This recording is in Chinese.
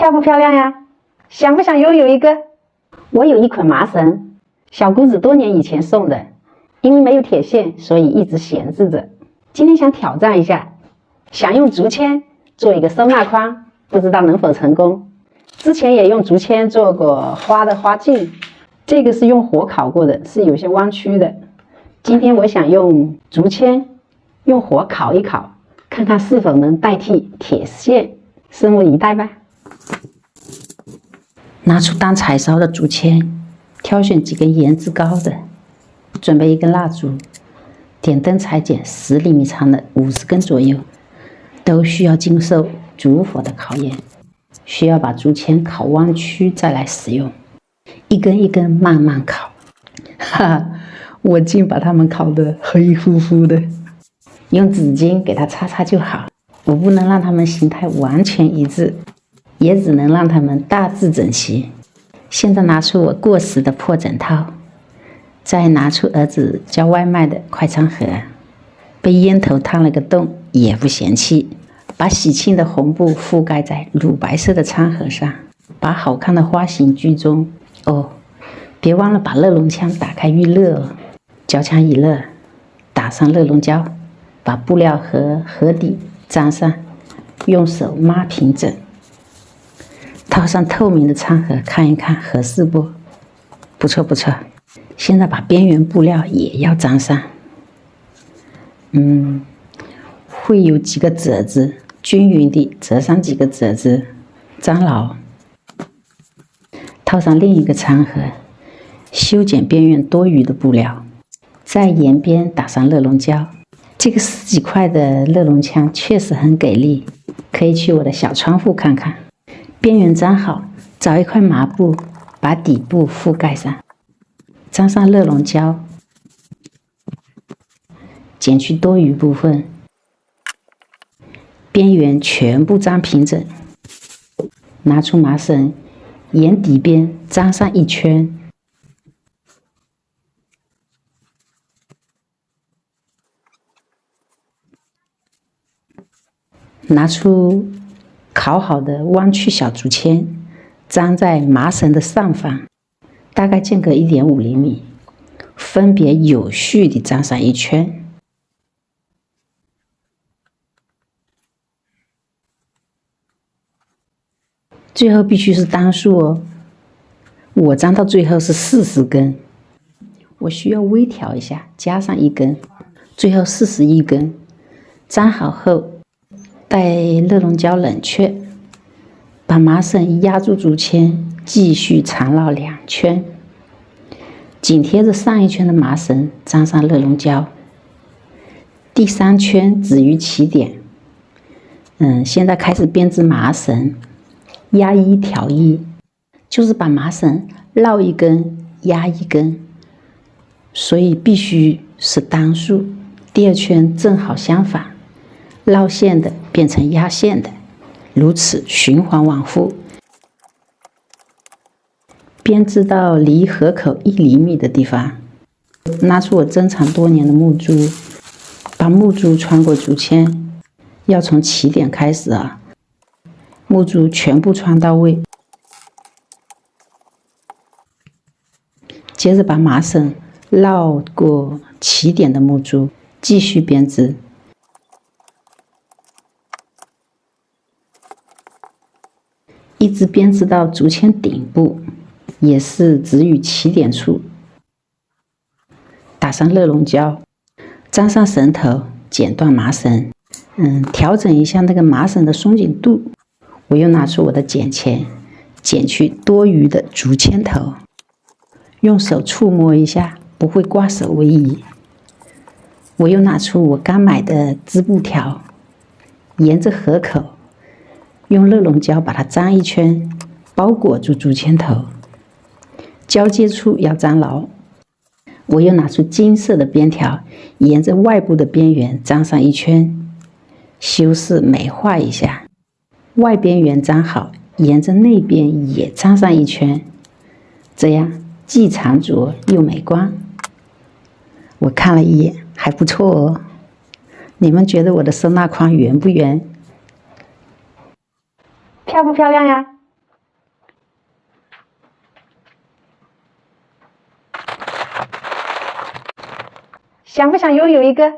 漂不漂亮呀？想不想拥有一个？我有一款麻绳，小姑子多年以前送的，因为没有铁线，所以一直闲置着。今天想挑战一下，想用竹签做一个收纳筐，不知道能否成功。之前也用竹签做过花的花镜，这个是用火烤过的，是有些弯曲的。今天我想用竹签用火烤一烤，看看是否能代替铁线，拭目以待吧。拿出当柴烧的竹签，挑选几根颜值高的，准备一根蜡烛，点灯裁剪10厘米长的50根左右，都需要经受烛火的考验，需要把竹签烤弯曲再来使用，一根一根慢慢烤。我竟把它们烤得黑乎乎的，用纸巾给它擦擦就好。我不能让它们形态完全一致，也只能让它们大致整齐。现在拿出我过时的破枕套，再拿出儿子叫外卖的快餐盒，被烟头烫了个洞也不嫌弃。把喜庆的红布覆盖在乳白色的餐盒上，把好看的花型居中。哦，别忘了把热熔枪打开预热哦。胶枪一热，打上热熔胶，把布料和盒底粘上，用手抹平整。套上透明的餐盒，看一看合适不？不错不错。现在把边缘布料也要粘上。会有几个褶子，均匀地折上几个褶子，粘牢。套上另一个餐盒，修剪边缘多余的布料，在沿边打上热熔胶。这个10几块的热熔枪确实很给力，可以去我的小窗户看看。边缘粘好，找一块麻布，把底部覆盖上，粘上热熔胶，剪去多余部分，边缘全部粘平整。拿出麻绳，沿底边粘上一圈。拿出烤好的弯曲小竹签，粘在麻绳的上方，大概间隔1.5厘米，分别有序地粘上一圈。最后必须是单数哦，我粘到最后是40根，我需要微调一下，加上1根，最后41根。粘好后，待热熔胶冷却，把麻绳压住竹签，继续缠绕2圈，紧贴着上一圈的麻绳粘上热熔胶。第3圈止于起点。现在开始编织麻绳，压1调1，就是把麻绳绕1根压1根，所以必须是单数。第2圈正好相反，绕线的变成压线的，如此循环往复，编织到离盒口1厘米的地方。拿出我珍藏多年的木珠，把木珠穿过竹签，要从起点开始啊，木珠全部穿到位。接着把麻绳绕过起点的木珠，继续编织。一直编织到竹签顶部，也是止于起点处。打上热熔胶，粘上绳头，剪断麻绳。调整一下那个麻绳的松紧度。我又拿出我的剪钳，剪去多余的竹签头，用手触摸一下，不会刮手为宜。我又拿出我刚买的织布条，沿着盒口用热熔胶把它粘一圈，包裹住竹签头，交接处要粘牢。我又拿出金色的边条，沿着外部的边缘粘上一圈，修饰美化一下。外边缘粘好，沿着内边也粘上一圈，这样既长着又美观。我看了一眼，还不错哦。你们觉得我的收纳筐圆不圆？漂不漂亮呀？想不想拥有一个？